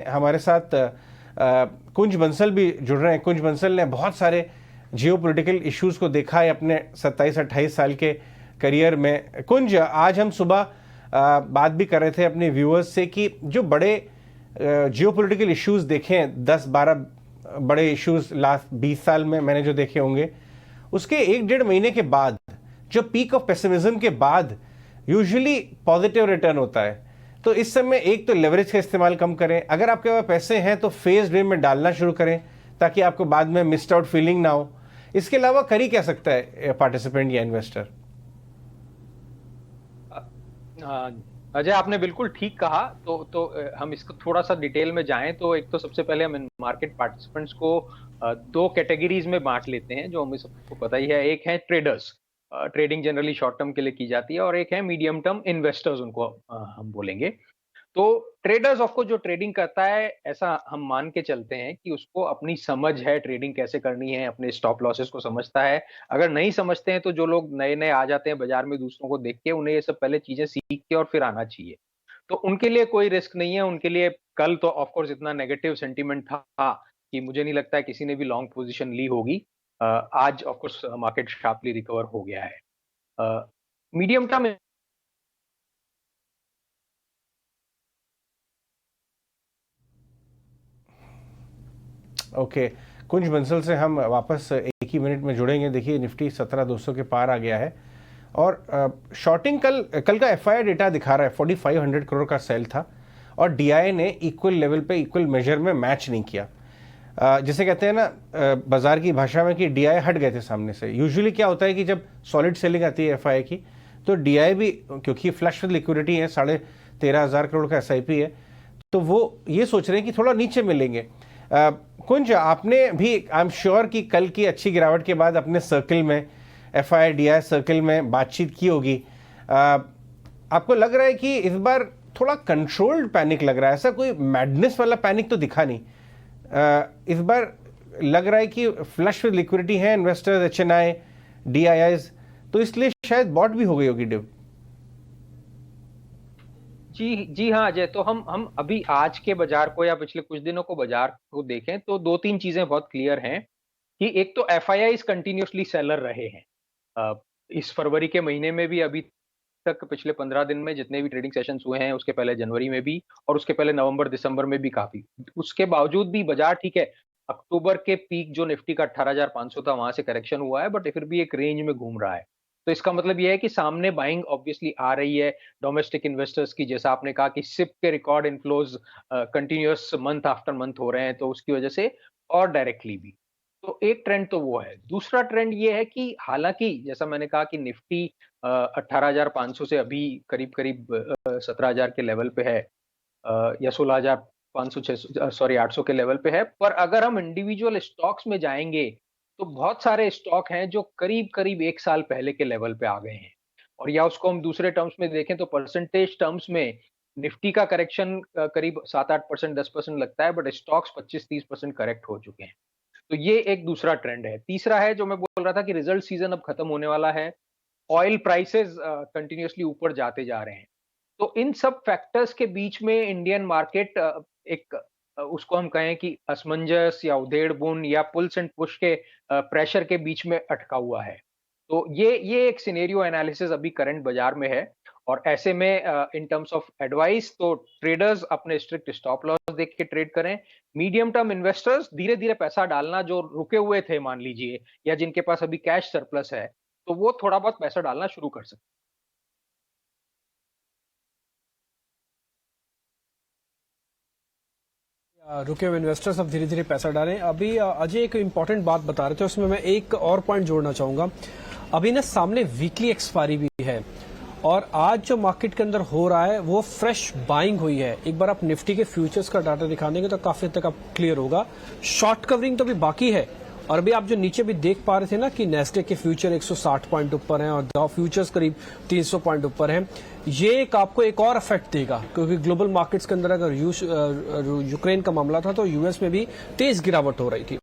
हमारे साथ कुंज बंसल भी जुड़ रहे हैं। कुंज बंसल ने बहुत सारे जियोपॉलिटिकल इश्यूज को देखा है अपने 27-28 साल के करियर में। कुंज, आज हम सुबह बात भी कर रहे थे अपने व्यूअर्स से कि जो बड़े जियोपॉलिटिकल इश्यूज देखे हैं, 10-12 बड़े इश्यूज लास्ट 20 साल में मैंने जो देखे होंगे, उसके 1-1.5 महीने के बाद, जो पीक ऑफ पेसिमिज्म के बाद यूजुअली पॉजिटिव रिटर्न होता है। तो इस समय एक तो लेवरेज का इस्तेमाल कम करें, अगर आपके पास पैसे हैं तो फेज वे में डालना शुरू करें ताकि आपको बाद में मिस्ड आउट फीलिंग ना हो। इसके अलावा कर ही क्या सकता है पार्टिसिपेंट या इन्वेस्टर? अजय, आपने बिल्कुल ठीक कहा। तो हम इसको थोड़ा सा डिटेल में जाएं तो एक तो सबसे पहले हम मार्केट पार्टिसिपेंट्स को 2 कैटेगरीज में बांट लेते हैं, जो हमें सबको पता ही है। एक है traders, trading generally short term के लिए की जाती है, और एक है मीडियम टर्म इन्वेस्टर्स, उनको हम बोलेंगे। तो ट्रेडर्स ऑफ को जो ट्रेडिंग करता है, ऐसा हम मान के चलते हैं कि उसको अपनी समझ है ट्रेडिंग कैसे करनी है, अपने स्टॉप लॉसेस को समझता है। अगर नहीं समझते हैं तो जो लोग नए नए आ जाते हैं बाजार में दूसरों को देख के, उन्हें ये सब पहले चीजें सीख के और फिर आना चाहिए। तो उनके लिए कोई रिस्क नहीं है। उनके लिए कल तो ऑफकोर्स इतना नेगेटिव सेंटीमेंट था कि मुझे नहीं लगता है किसी ने भी लॉन्ग पोजीशन ली होगी। आज ऑफकोर्स मार्केट शार्पली रिकवर हो गया है। मीडियम टर्म ओके, कुंज बंसल से हम वापस एक ही मिनट में जुड़ेंगे। देखिए, निफ्टी 17,200 के पार आ गया है और शॉर्टिंग कल का एफआईआई डेटा दिखा रहा है 4,500 करोड़ का सेल था और डीआई ने इक्वल लेवल पे इक्वल मेजर में मैच नहीं किया। जिसे कहते हैं ना बाजार की भाषा में कि डीआई हट गए थे सामने से। यूजुअली क्या होता है कि जब सॉलिड सेलिंग आती है एफआईआई की, तो डीआई भी, क्योंकि फ्लश विद लिक्विडिटी है, 13,500 करोड़ का एसआईपी है, तो वो ये सोच रहे हैं कि थोड़ा नीचे मिलेंगे। कुंज, आपने भी आई एम श्योर कि कल की अच्छी गिरावट के बाद अपने सर्कल में, एफआईआई डीआई सर्कल में बातचीत की होगी। आपको लग रहा है कि इस बार थोड़ा कंट्रोल्ड पैनिक लग रहा है, ऐसा कोई मैडनेस वाला पैनिक तो दिखा नहीं। इस बार लग रहा है कि फ्लश विद लिक्विडिटी है इन्वेस्टर्स, एचएनआई, डीआईआईज, तो इसलिए शायद बॉट भी हो गई होगी डिव। जी हाँ अजय, तो हम अभी आज के बाजार को या पिछले कुछ दिनों को बाजार को देखें तो 2-3 चीजें बहुत क्लियर हैं कि एक तो एफआईआईज कंटिन्यूअसली सेलर रहे हैं। इस फरवरी के महीने में भी, अभी तक पिछले 15 दिन में जितने भी ट्रेडिंग सेशंस हुए हैं, उसके पहले जनवरी में भी, और उसके पहले नवंबर दिसंबर में भी काफी। उसके बावजूद भी बाजार ठीक है, अक्टूबर के पीक जो निफ्टी का 18,500 था, वहां से करेक्शन हुआ है, बट फिर भी एक रेंज में घूम रहा है। तो इसका मतलब यह है कि सामने बाइंग ऑब्वियसली आ रही है डोमेस्टिक इन्वेस्टर्स की। जैसा आपने कहा कि सिप के record inflows continuous month after month हो रहे हैं, तो उसकी वजह से, और डायरेक्टली भी। तो एक ट्रेंड तो वो है। दूसरा ट्रेंड ये है कि हालांकि जैसा मैंने कहा कि निफ्टी 18,500 से अभी करीब करीब 17,000 के लेवल पे है, या 16,500 सॉरी 800 के लेवल पे है। पर अगर हम इंडिविजुअल स्टॉक्स में जाएंगे तो बहुत सारे स्टॉक हैं जो करीब करीब 1 साल पहले के लेवल पे आ गए हैं। और या उसको हम दूसरे टर्म्स में देखें तो परसेंटेज टर्म्स में निफ्टी का करेक्शन करीब 7-8%, 10% लगता है, बट स्टॉक्स 25-30% करेक्ट हो चुके हैं। तो ये एक दूसरा ट्रेंड है। तीसरा है जो मैं बोल रहा था कि रिजल्ट सीजन अब खत्म होने वाला है, ऑयल प्राइसेस कंटिन्यूअसली ऊपर जाते जा रहे हैं। तो इन सब फैक्टर्स के बीच में इंडियन मार्केट एक उसको हम कहें कि असमंजस या उधेड़-बुन या पुल्स एंड पुश के प्रेशर के बीच में अटका हुआ है। तो ये एक सिनेरियो एनालिसिस अभी करंट बाजार में है। और ऐसे में इन टर्म्स ऑफ एडवाइस तो ट्रेडर्स अपने स्ट्रिक्ट स्टॉप लॉस देख के ट्रेड करें। मीडियम टर्म इन्वेस्टर्स धीरे धीरे पैसा डालना, जो रुके हुए थे मान लीजिए, या जिनके पास अभी कैश सरप्लस है, तो वो थोड़ा बहुत पैसा डालना शुरू कर सकते हैं। रुके हुए इन्वेस्टर्स अब धीरे धीरे पैसा डालें। अभी अजय एक इंपॉर्टेंट बात बता रहे थे, उसमें मैं एक और पॉइंट जोड़ना चाहूंगा। अभी ना सामने वीकली एक्सपायरी भी है और आज जो मार्केट के अंदर हो रहा है वो फ्रेश बाइंग हुई है। एक बार आप निफ्टी के फ्यूचर्स का डाटा दिखा देंगे तो काफी हद तक आप क्लियर होगा। शॉर्ट कवरिंग तो भी बाकी है। और अभी आप जो नीचे भी देख पा रहे थे ना कि नेस्डे के फ्यूचर 160 पॉइंट ऊपर हैं और डाउ फ्यूचर्स करीब 300 पॉइंट ऊपर हैं। ये एक आपको एक और इफेक्ट देगा, क्योंकि ग्लोबल मार्केट्स के अंदर अगर यूक्रेन का मामला था तो यूएस में भी तेज गिरावट हो रही थी,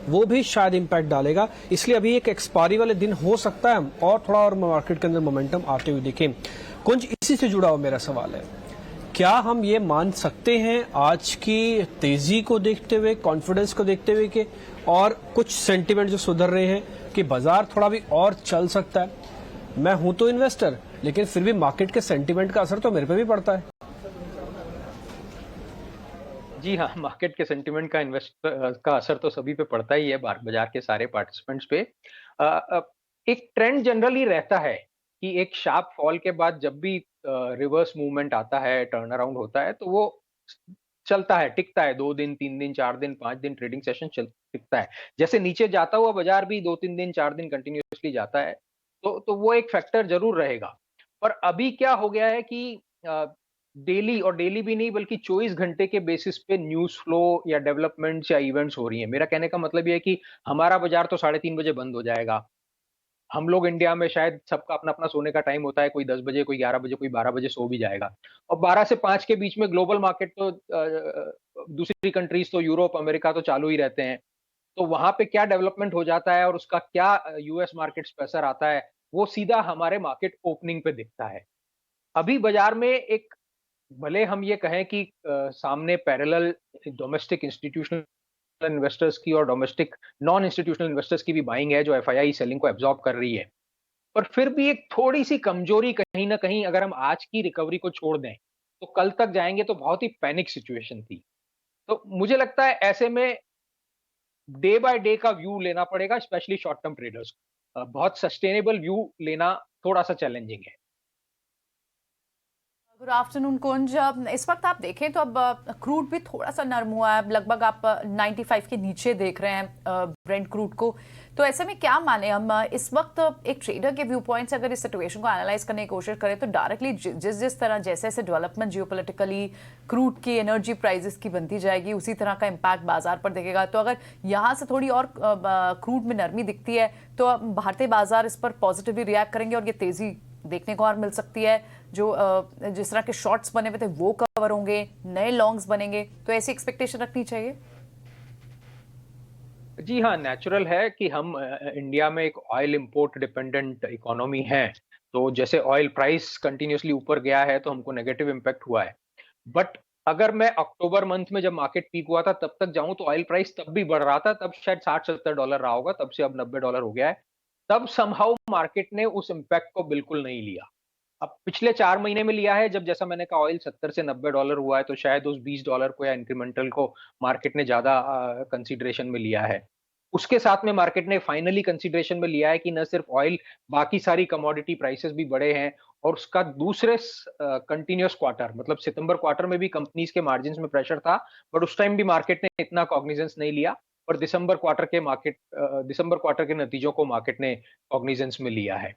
वो भी शायद इंपैक्ट डालेगा। इसलिए अभी एक एक्सपायरी वाले दिन हो सकता है और थोड़ा और मार्केट के अंदर मोमेंटम आते हुए दिखे। कुछ इसी से जुड़ा हुआ मेरा सवाल है क्या हम ये मान सकते हैं आज की तेजी को देखते हुए, कॉन्फिडेंस को देखते हुए कि और कुछ सेंटीमेंट जो सुधर रहे हैं कि बाजार थोड़ा भी और चल सकता है? मैं हूं तो इन्वेस्टर, लेकिन फिर भी मार्केट के सेंटीमेंट का असर तो मेरे पे भी पड़ता है। जी हाँ, मार्केट के सेंटिमेंट का इन्वेस्टर का असर तो सभी पे पड़ता ही है, बाजार के सारे पार्टिसिपेंट्स पे। एक ट्रेंड जनरली रहता है कि एक शार्प फॉल के बाद जब भी रिवर्स मूवमेंट आता है, टर्न अराउंड होता है, तो वो चलता है, टिकता है। 2 दिन, 3 दिन, 4 दिन, 5 दिन ट्रेडिंग सेशन टिकता है। जैसे नीचे जाता हुआ बाजार भी 2-3 दिन, 4 दिन कंटिन्यूअसली जाता है, तो वो एक फैक्टर जरूर रहेगा। पर अभी क्या हो गया है कि डेली, और डेली भी नहीं बल्कि 24 घंटे के बेसिस पे न्यूज़ फ्लो या डेवलपमेंट्स या इवेंट्स हो रही हैं। मेरा कहने का मतलब ये है कि हमारा बाजार तो 3:30 बजे बंद हो जाएगा। हम लोग इंडिया में शायद सबका अपना-अपना सोने का टाइम होता है, कोई 10 बजे, कोई 11 बजे, कोई 12 बजे सो भी जाएगा। और 12 से 5 के बीच में ग्लोबल मार्केट तो दूसरी कंट्रीज़ तो यूरोप, अमेरिका तो चालू ही रहते हैं। तो वहाँ पे क्या डेवलपमेंट हो जाता है और उसका क्या यूएस मार्केट्स पे असर आता है, वो सीधा हमारे मार्केट ओपनिंग पे दिखता है। अभी बाजार में एक, भले हम ये कहें कि सामने पैरेलल डोमेस्टिक इंस्टीट्यूशनल इन्वेस्टर्स की और डोमेस्टिक नॉन इंस्टीट्यूशनल इन्वेस्टर्स की भी बाइंग है जो एफआईआई सेलिंग को एब्जॉर्ब कर रही है, पर फिर भी एक थोड़ी सी कमजोरी कहीं ना कहीं, अगर हम आज की रिकवरी को छोड़ दें तो कल तक जाएंगे तो बहुत ही पैनिक सिचुएशन थी। तो मुझे लगता है ऐसे में डे बाय डे का व्यू लेना पड़ेगा, स्पेशली शॉर्ट टर्म ट्रेडर्स को। बहुत सस्टेनेबल व्यू लेना थोड़ा सा चैलेंजिंग है। गुड आफ्टरनून कुंज। इस वक्त आप देखें तो अब क्रूड भी थोड़ा सा नरम हुआ है, लगभग आप 95 के नीचे देख रहे हैं ब्रेंट क्रूड को। तो ऐसे में क्या माने हम इस वक्त एक ट्रेडर के व्यू पॉइंट से अगर इस सिचुएशन को एनालाइज करने की कोशिश करें तो डायरेक्टली जिस तरह जैसे जैसे डेवलपमेंट जियोपॉलिटिकली क्रूड की एनर्जी प्राइसेस की बनती जाएगी उसी तरह का इम्पैक्ट बाजार पर दिखेगा। तो अगर यहाँ से थोड़ी और क्रूड में नरमी दिखती है तो भारतीय बाजार इस पर पॉजिटिवली रिएक्ट करेंगे और ये तेजी देखने को और मिल सकती है। जो जिस तरह के शॉर्ट्स बने हुए थे वो कवर होंगे, नए लॉन्ग्स बनेंगे, तो ऐसी एक्सपेक्टेशन रखनी चाहिए। जी हाँ, नेचुरल है कि हम इंडिया में एक ऑयल इंपोर्ट डिपेंडेंट इकोनॉमी है, तो जैसे ऑयल प्राइस कंटिन्यूसली ऊपर गया है तो हमको नेगेटिव इम्पैक्ट हुआ है। बट अगर मैं अक्टूबर मंथ में जब मार्केट पीक हुआ था तब तक जाऊं तो ऑयल प्राइस तब भी बढ़ रहा था, तब शायद $60-70 रहा होगा, तब से अब $90 हो गया है। तब समहाउ मार्केट ने उस इम्पैक्ट को बिल्कुल नहीं लिया। अब पिछले 4 महीने में लिया है, जब जैसा मैंने कहा ऑयल 70 से $90 हुआ है, तो शायद उस $20 को या इंक्रीमेंटल को मार्केट ने ज्यादा कंसीडरेशन में लिया है। उसके साथ में मार्केट ने फाइनली कंसीडरेशन में लिया है कि न सिर्फ ऑयल, बाकी सारी कमोडिटी प्राइसेस भी बढ़े हैं, और उसका दूसरे कंटिन्यूअस क्वार्टर, मतलब सितंबर क्वार्टर में भी कंपनीज के मार्जिन में प्रेशर था, बट उस टाइम भी मार्केट ने इतना कॉग्निजेंस नहीं लिया। और दिसंबर क्वार्टर के नतीजों को मार्केट ने कॉग्निजेंस में लिया है।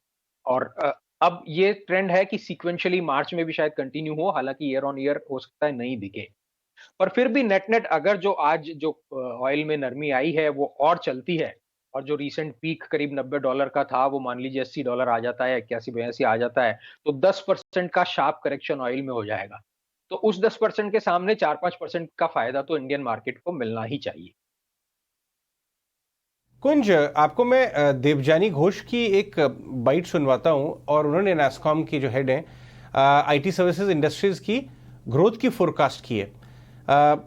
और अब ये ट्रेंड है कि सीक्वेंशियली मार्च में भी शायद कंटिन्यू हो, हालांकि ईयर ऑन ईयर हो सकता है नहीं दिखे। पर फिर भी नेट नेट अगर जो आज जो ऑयल में नरमी आई है वो और चलती है, और जो रीसेंट पीक करीब $90 का था वो मान लीजिए $80 आ जाता है, 81-82 आ जाता है, तो 10% का शार्प करेक्शन ऑयल में हो जाएगा। तो उस 10% के सामने 4-5% का फायदा तो इंडियन मार्केट को मिलना ही चाहिए। कुंज, आपको मैं देवजानी घोष की एक बाइट सुनवाता हूं, और उन्होंने नैस्कॉम की जो हेड है आईटी सर्विसेज इंडस्ट्रीज की ग्रोथ की फोरकास्ट की है।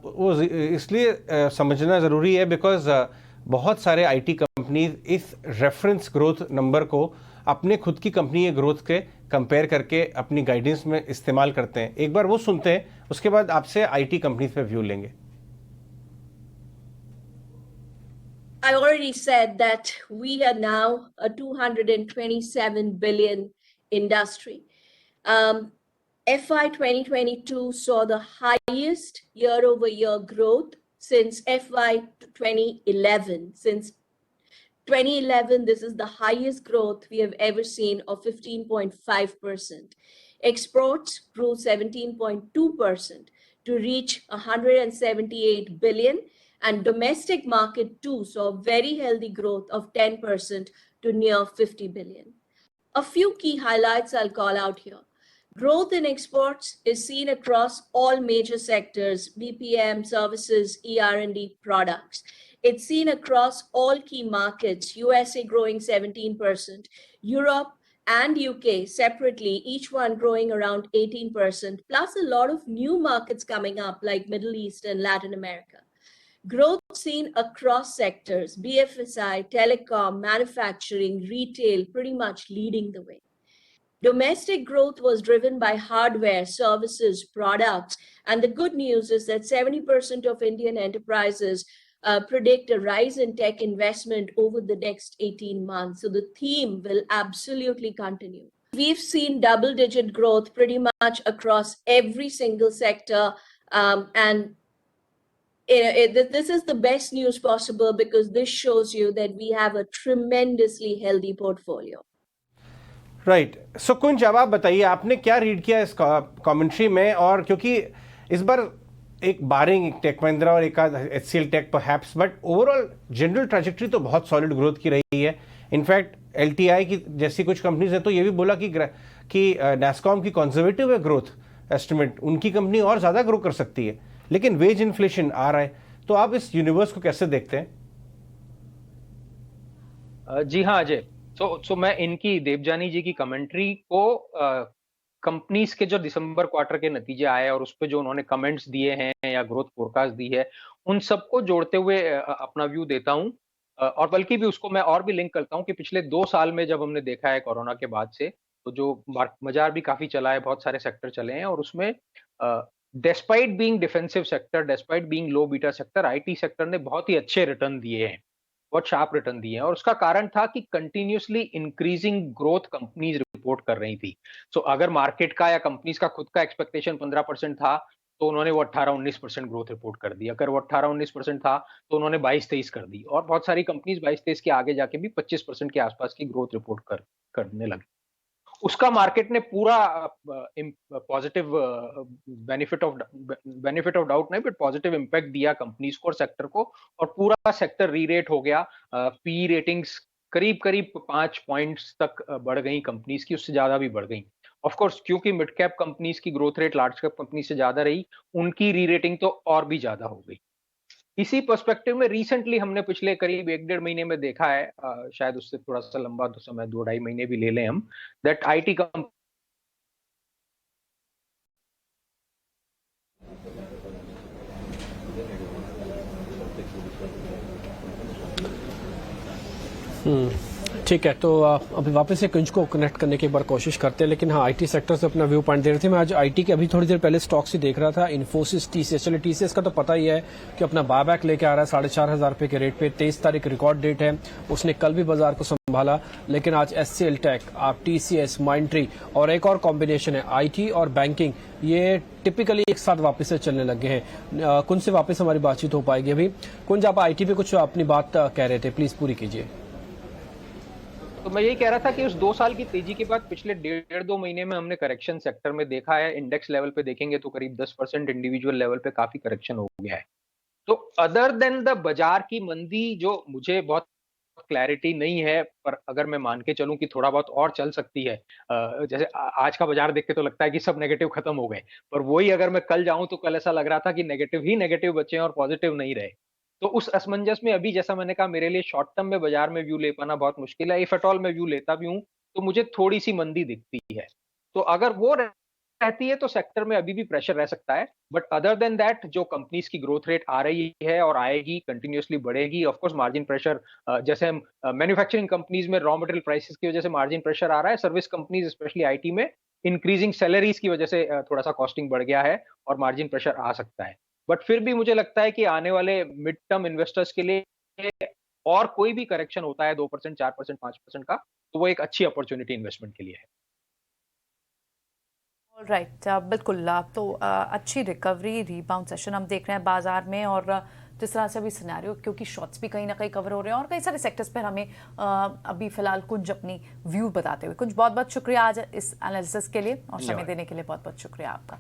वो इसलिए समझना ज़रूरी है बिकॉज बहुत सारे आईटी कंपनीज इस रेफरेंस ग्रोथ नंबर को अपने खुद की कंपनी के ग्रोथ के कंपेयर करके अपनी गाइडेंस में इस्तेमाल करते हैं। एक बार वो सुनते हैं, उसके बाद आपसे आईटी कंपनीज पे व्यू लेंगे। I already said that we are now a 227 billion industry. FY 2022 saw the highest year-over-year growth since FY 2011. Since 2011, this is the highest growth we have ever seen of 15.5%. Exports grew 17.2% to reach 178 billion. And domestic market too saw very healthy growth of 10% to near 50 billion. A few key highlights I'll call out here. Growth in exports is seen across all major sectors: BPM, services, ER&D products. It's seen across all key markets: USA growing 17%, Europe and UK separately, each one growing around 18%, plus a lot of new markets coming up like Middle East and Latin America. Growth seen across sectors, BFSI, telecom, manufacturing, retail, pretty much leading the way. Domestic growth was driven by hardware, services, products, and the good news is that 70% of Indian enterprises predict a rise in tech investment over the next 18 months. So the theme will absolutely continue. We've seen double-digit growth pretty much across every single sector, and this is the best news possible because this shows you that we have a tremendously healthy portfolio. Right so Kunj, अब आप बताइए आपने क्या read किया इस commentary में, और क्योंकि इस बार एक बारिंग टेक महिंद्रा और एक HCL tech perhaps, but overall general trajectory तो बहुत सॉलिड ग्रोथ की रही है. इनफैक्ट LTI की जैसी कुछ कंपनीज है तो ये भी बोला कि नैस्कॉम की कंजर्वेटिव है ग्रोथ एस्टिमेट, उनकी कंपनी और ज़्यादा ग्रो कर सकती है, लेकिन वेज इन्फ्लेशन आ रहा है. तो आप इस यूनिवर्स को कैसे देखते हैं? जी हाँ अजय, तो मैं इनकी देवजानी जी की कमेंट्री को कंपनीज के जो दिसंबर क्वार्टर के नतीजे आए और उस पर जो उन्होंने कमेंट्स दिए हैं या ग्रोथ फोरकास्ट दी है, उन सबको जोड़ते हुए अपना व्यू देता हूं. और बल्कि भी उसको मैं और भी लिंक करता हूं कि पिछले 2 साल में जब हमने देखा है कोरोना के बाद से, तो जो बाजार भी काफी चला है, बहुत सारे सेक्टर चले हैं, और उसमें despite being defensive sector, despite being low beta sector, IT sector ने बहुत ही अच्छे रिटर्न दिए हैं, बहुत शार्प रिटर्न दिए हैं. और उसका कारण था कि continuously increasing growth companies report कर रही थी. सो अगर मार्केट का या कंपनीज का खुद का एक्सपेक्टेशन 15% था, तो उन्होंने वो 18-19% ग्रोथ रिपोर्ट कर दी. अगर वो 18-19% था तो उन्होंने 22-23 कर दी, और बहुत सारी कंपनीज 22-23 के आगे जाके भी 25% के आसपास की ग्रोथ रिपोर्ट करने लगी. उसका मार्केट ने पूरा पॉजिटिव बेनिफिट ऑफ डाउट नहीं, बट पॉजिटिव इंपैक्ट दिया कंपनीज को और सेक्टर को, और पूरा सेक्टर रीरेट हो गया. PE रेटिंग्स करीब 5 पॉइंट्स तक बढ़ गई कंपनीज की, उससे ज्यादा भी बढ़ गई. ऑफ कोर्स क्योंकि मिड कैप कंपनीज की growth rate large cap company से ज्यादा रही, उनकी रीरेटिंग तो और भी ज्यादा हो गई. इसी पर्सपेक्टिव में रिसेंटली हमने पिछले करीब 1-1.5 महीने में देखा है, शायद उससे थोड़ा सा लंबा तो समय 2-2.5 महीने भी ले लें हम, दैट IT कंपनी ठीक है. तो अभी वापस से कुंज को कनेक्ट करने की एक बार कोशिश करते हैं, लेकिन हाँ IT सेक्टर से अपना व्यू पॉइंट दे रहे थे. मैं आज IT के अभी थोड़ी देर पहले स्टॉक्स ही देख रहा था, इन्फोसिस, TCS. चलिए TCS का तो पता ही है कि अपना बायबैक लेके आ रहा है 4,500 रुपए के रेट पे. 23 तारीख रिकॉर्ड डेट है, उसने कल भी बाजार को संभाला. लेकिन आज HCL टेक, आप TCS, माइंडट्री और एक और कॉम्बिनेशन है IT और बैंकिंग, ये टिपिकली एक साथ वापस से चलने लगे हैं. कुंज से वापस हमारी बातचीत हो पाएगी. अभी कुंज, आप IT पे कुछ अपनी बात कह रहे थे, प्लीज पूरी कीजिए. तो मैं यही कह रहा था कि उस 2 साल की तेजी के बाद पिछले 1.5-2 महीने में हमने करेक्शन सेक्टर में देखा है. इंडेक्स लेवल पे देखेंगे तो करीब 10%, इंडिविजुअल लेवल पे काफी करेक्शन हो गया है. तो अदर देन द बाजार की मंदी, जो मुझे बहुत क्लैरिटी नहीं है, पर अगर मैं मान के चलूं कि थोड़ा बहुत और चल सकती है, जैसे आज का बाजार देख के तो लगता है कि सब नेगेटिव खत्म हो गए, पर वही अगर मैं कल जाऊं तो कल ऐसा लग रहा था कि नेगेटिव ही नेगेटिव बचे और पॉजिटिव नहीं रहे. तो उस असमंजस में अभी, जैसा मैंने कहा, मेरे लिए शॉर्ट टर्म में बाजार में व्यू ले पाना बहुत मुश्किल है. इफ एट ऑल मैं व्यू लेता भी हूं तो मुझे थोड़ी सी मंदी दिखती है. तो अगर वो रहती है तो सेक्टर में अभी भी प्रेशर रह सकता है. बट अदर देन दैट, जो कंपनीज की ग्रोथ रेट आ रही है और आएगी, कंटिन्यूअसली बढ़ेगी. ऑफ कोर्स मार्जिन प्रेशर, जैसे मैन्युफैक्चरिंग कंपनीज में रॉ मटेरियल प्राइसेस की वजह से मार्जिन प्रेशर आ रहा है. सर्विस कंपनीज स्पेशली IT में इंक्रीजिंग सैलरीज की वजह से थोड़ा सा कॉस्टिंग बढ़ गया है और मार्जिन प्रेशर आ सकता है. बट फिर भी मुझे लगता है कि आने वाले मिड टर्म इन्वेस्टर्स के लिए और कोई भी करेक्शन होता है 2%, 4%, 5% का, तो वो एक अच्छी अपॉर्चुनिटी इन्वेस्टमेंट के लिए है. राइट, बिल्कुल. तो अच्छी रिकवरी, रीबाउंड सेशन हम देख रहे हैं बाजार में, और जिस तरह से अभी सिनेरियो, क्योंकि शॉर्ट्स भी कहीं ना कहीं कवर हो रहे हैं और कई सारे सेक्टर्स पर हमें अभी फिलहाल कुंज अपनी व्यू बताते हुए. कुंज, बहुत बहुत शुक्रिया आज इस एनालिसिस के लिए और समय देने के लिए. बहुत बहुत शुक्रिया आपका.